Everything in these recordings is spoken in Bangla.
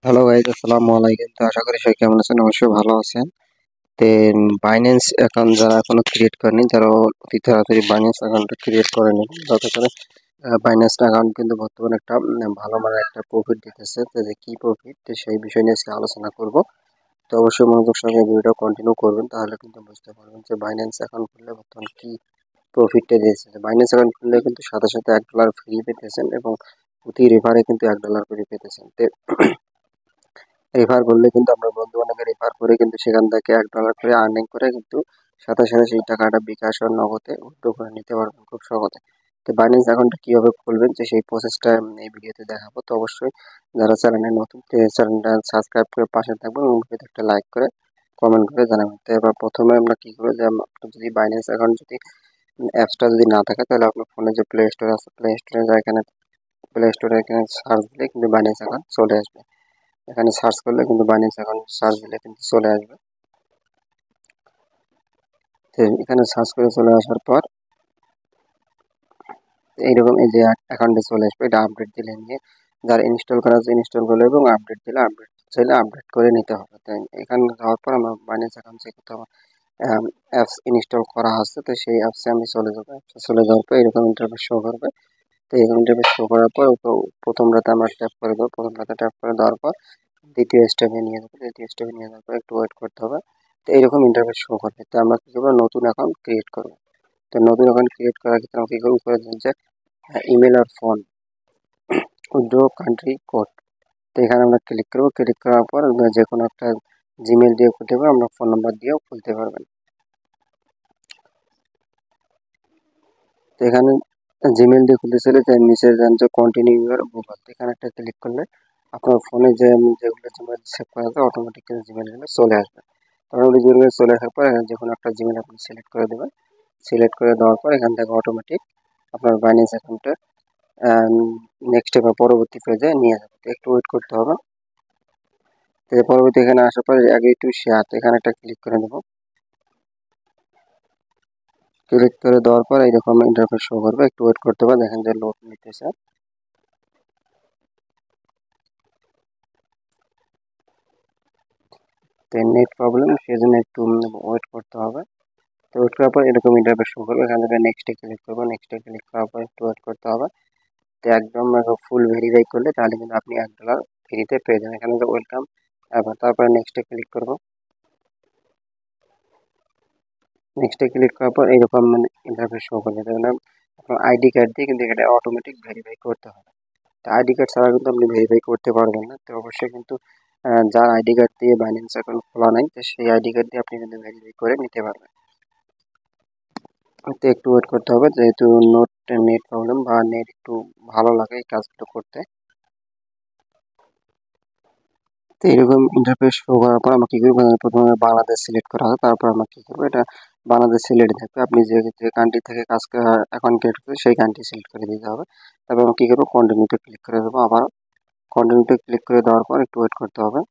হ্যালো গাইজ, আসসালামু আলাইকুম। তো আশা করি সবাই কেমন আছেন, অবশ্যই ভালো আছেন। তো বাইন্যান্স অ্যাকাউন্ট যারা এখনো ক্রিয়েট করেনি তারা অতি তাড়াতাড়ি বাইন্যান্স অ্যাকাউন্টটা ক্রিয়েট করে নিন, যাতে করে বাইন্যান্স অ্যাকাউন্ট কিন্তু বর্তমানে একটা ভালো মানের একটা প্রফিট দিতেছে। তো যে কি প্রফিট, তো সেই বিষয় নিয়ে আজকে আলোচনা করব। তো অবশ্যই মনোযোগ সঙ্গে ভিডিওটা কন্টিনিউ করবেন, তাহলে কিন্তু বুঝতে পারবেন যে বাইন্যান্স অ্যাকাউন্ট খুললে বর্তমানে কি প্রফিটটা দিয়েছে। বাইন্যান্স অ্যাকাউন্ট খুললে কিন্তু সাথে সাথে $1 ফ্রি পেতেছেন এবং প্রতি রেফারে কিন্তু $1 করে পেতেছেন। তো রেফার করলে কিন্তু আমরা বন্ধু বান্ধবকে রেফার করে কিন্তু সেখান থেকে $1 করে আর্নিং করে কিন্তু সাথে সাথে সেই টাকাটা বিকাশ ও নগদে উইথড্র করে নিতে পারবেন খুব সহজে। তো বাইন্যান্স অ্যাকাউন্টটা কিভাবে খুলবেন যে সেই প্রসেসটা এই ভিডিওতে দেখাবো। তো অবশ্যই যারা চ্যানেলে নতুন, চ্যানেলটা সাবস্ক্রাইব করে পাশে থাকবেন এবং ভিডিওতে একটা লাইক করে কমেন্ট করে জানাবেন। তো এবার প্রথমে আমরা কি করবো, যে আপনার যদি বাইন্যান্স অ্যাকাউন্ট যদি অ্যাপসটা যদি না থাকে, তাহলে আপনার ফোনে যে প্লে স্টোর আছে, প্লে স্টোরে এখানে প্লে স্টোরে এখানে সার্চ দিলে কিন্তু বাইন্যান্স অ্যাকাউন্ট চলে আসবে। এখানে সার্চ করলে কিন্তু বাইন্যান্স অ্যাকাউন্ট সার্চ দিলে কিন্তু চলে আসবে। তো এখানে সার্চ করে চলে আসার পর এইরকম এই যে অ্যাকাউন্টে চলে আসবে, এটা আপডেট দিলে নিয়ে যারা ইনস্টল করা আছে ইনস্টল করলে এবং আপডেট দিলে আপডেট চাইলে আপডেট করে নিতে হবে। তো এখানে যাওয়ার পর আমার বাইন্যান্স অ্যাকাউন্ট চেক করতে হবে, অ্যাপস ইনস্টল করা আছে। তো সেই অ্যাপসে আমি চলে যাবো। অ্যাপসে চলে যাওয়ার পর এরকম ইন্টারফেস শো করবে। তো এরকম ইন্টারফেস শো করার পর প্রথমটাতে আমরা ট্যাপ করে দেবো। প্রথমটাতে ট্যাপ করে দেওয়ার পর দ্বিতীয় স্টেপে নিয়ে যাবো। দ্বিতীয় স্টেপে নিয়ে যাওয়ার পর একটু ওয়েট করতে হবে। তো এইরকম ইন্টারফেস শো করবে। তো আমরা কি করবো, নতুন অ্যাকাউন্ট ক্রিয়েট করবো। তো নতুন অ্যাকাউন্ট ক্রিয়েট করার ক্ষেত্রে আমরা কি করবো, উপরে যে ইমেল আর ফোন উইথড্র কান্ট্রি কোড, তো এখানে আমরা ক্লিক করবো। ক্লিক করার পর আমরা যে কোনো একটা জিমেল দিয়ে খুলতে পারবো, আমরা ফোন নাম্বার দিয়েও খুলতে পারবেন। তো এখানে জিমেল দিয়ে খুলতে চাইলে যে নিচে যান যে কন্টিনিউ ইউর গুগল, এখানে একটা ক্লিক করলে আপনার ফোনে যে যেগুলো জিমেল সেভ করা আছে অটোমেটিক জিমেলগুলো চলে আসবে। অটোমেটিক জিমেল চলে আসার পর এখানে যে কোনো একটা জিমেল আপনি সিলেক্ট করে দেবেন। সিলেক্ট করে দেওয়ার পর এখান থেকে অটোমেটিক আপনার বাইন্যান্স অ্যাকাউন্টে নেক্সট বা পরবর্তী পেজে নিয়ে যাবে। তো একটু ওয়েট করতে হবে। তো পরবর্তী এখানে আসার পর অ্যাগ্রি টু শেয়ার, এখানে একটা ক্লিক করে দেবো। ক্লিক করে দেওয়ার পর এইরকম ইন্টারফেস শো করবে, একটু ওয়েট করতে হবে, দেখেন যে লোড নিতেছে। তো নেট প্রবলেম, সেই জন্য একটু ওয়েট করতে হবে। তো ওয়েট করার পর এরকম ইন্টারফেস শো করবে, এখান থেকে নেক্সটে ক্লিক করবো। নেক্সটে ক্লিক করার পর একটু ওয়েট করতে হবে। তো একদম ফুল ভেরিফাই করলে তাহলে কিন্তু আপনি $1 ফ্রিতে পেয়ে যাবেন। এখানে যে ওয়েলকাম, তারপরে নেক্সটে ক্লিক করবো। নেক্সটে ক্লিক করার পর এইরকম ইন্টারফেস শো করবে, তাহলে আপনার আইডি কার্ড দিয়ে কিন্তু এটা অটোমেটিক ভেরিফাই করতে হবে। তো আইডি কার্ড ছাড়া কিন্তু আপনি ভেরিফাই করতে পারবেন না। তো অবশ্যই কিন্তু যার আইডি কার্ড দিয়ে বাইন্যান্স অ্যাকাউন্ট খোলা নাই, তো সেই আইডি কার্ড দিয়ে আপনি কিন্তু ভেরিফাই করে নিতে পারবেন। তো একটু ওয়েট করতে হবে, যেহেতু নেট প্রবলেম বা নেট একটু ভালো লাগে এই কাজগুলো করতে। তো এরকম ইন্টারফেস শো করার পর আমরা কি করবো, প্রথমে বাংলাদেশ সিলেক্ট করা হবে। তারপর আমরা কি করবো, এটা বাংলাদেশ সিলেক্ট থাকবে। আপনি যে যে কান্ট্রি থেকে কাজ অ্যাকাউন্ট ক্রিয়েট করবে সেই কান্ট্রি সিলেক্ট করে দিতে হবে। তারপর আমরা কি করবো, কন্টিনিউতে ক্লিক করে দেবো। আবার কন্টিনিউতে ক্লিক করে দেওয়ার পর একটু ওয়েট করতে হবে।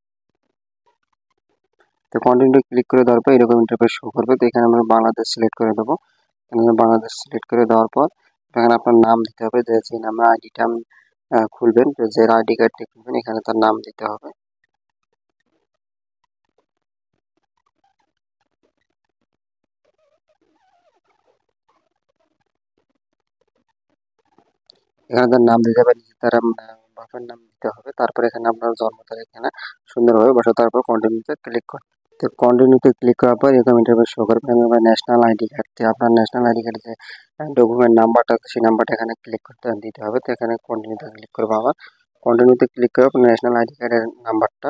তো কন্টিনিউতে ক্লিক করে দেওয়ার পর এরকম ইন্টারফেস শো করবে। তো এখানে আমরা বাংলাদেশ সিলেক্ট করে দেবো। এখানে বাংলাদেশ সিলেক্ট করে দেওয়ার পর এখানে আপনার নাম দিতে হবে, যে নামে আইডিটা খুলবেন, যে আইডি কার্ডটি খুলবেন এখানে তার নাম দিতে হবে। এখানে তার নাম দিতে পারি, তার বাপের নাম দিতে হবে। তারপর এখানে আপনার জন্ম তারিখ এখানে সুন্দরভাবে বসে, তারপর কন্টিনিউতে ক্লিক করুন। তো কন্টিনিউতে ক্লিক করার পর এরকম ইন্টারফেস শো করবে। এবার ন্যাশনাল আইডি কার্ড দিয়ে আপনার ন্যাশনাল আইডি কার্ডে যে ডকুমেন্ট নাম্বারটা আছে সেই নাম্বারটা এখানে ক্লিক করতে দিতে হবে। তো এখানে কন্টিনিউতে ক্লিক করবো। আবার কন্টিনিউতে ক্লিক করে আপনার ন্যাশনাল আইডি কার্ডের নাম্বারটা,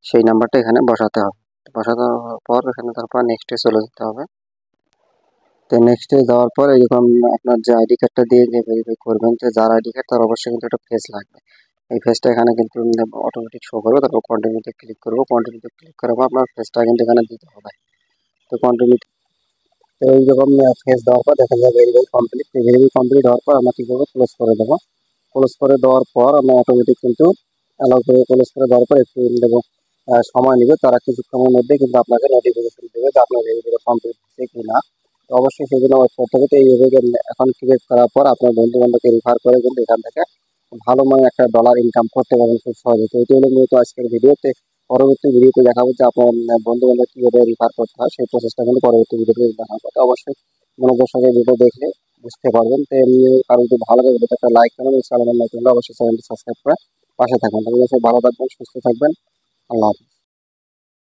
সেই নাম্বারটা এখানে বসাতে হবে। বসানোর পর এখানে তারপর নেক্সটে চলে যেতে হবে। তো নেক্সটে যাওয়ার পর এরকম আপনার যে আইডি কার্ডটা দিয়ে যে ভেরিফাই করবেন, যে যার আইডি কার্ড তার অবশ্যই কিন্তু একটা ফেস লাগবে। এই ফেসটা এখানে কিন্তু অটোমেটিক শো করবে। তারপর কন্টিনিউতে ক্লিক করবো। কন্টিনিউতে ক্লিক করার পর আপনার ফেসটা কিন্তু এখানে দিতে হবে। তো কন্টিনিউ, তো এইরকম ফেস দেওয়ার পর দেখা যায় ভেরিফাই কমপ্লিট। ভেরিফাই কমপ্লিট হওয়ার পর আমরা কি করবো, ক্লোজ করে দেবো। ক্লোজ করে দেওয়ার পর আমরা অটোমেটিক কিন্তু অ্যালাউ করে ক্লোজ করে দেওয়ার পর একটু দেবো সময় নেবে। তারা কিছুক্ষণের মধ্যে কিন্তু আপনাকে নোটিফিকেশন দেবে যে আপনার ভেরিফাই কমপ্লিট হচ্ছে কি না। তো অবশ্যই সেজন্য ওয়েট করতে হবে। তো এইভাবে এখন ক্রিয়েট করার পর আপনার বন্ধু বান্ধবকে রেফার করে কিন্তু এখান থেকে ভালো মানে একটা ডলার ইনকাম করতে পারবেন খুব সহজে। তো এটি হলো মূলত আজকের ভিডিওতে। পরবর্তী ভিডিওতে দেখাবো যে আপনার বন্ধু বান্ধব কিভাবে রিফার করতে হয়, সেই প্রসেসটা কিন্তু পরবর্তী ভিডিওতে দেখাবো। তো অবশ্যই মনোযোগ সঙ্গে ভিডিও দেখলে বুঝতে পারবেন। তো এমনি কারো যদি ভালো লাগে ভিডিওতে একটা লাইক করবেন, চ্যানেল নতুন হলে অবশ্যই চ্যানেলটি সাবস্ক্রাইব করে পাশে থাকবেন। তাহলে ভালো থাকবেন, সুস্থ থাকবেন। আল্লাহ হাফেজ।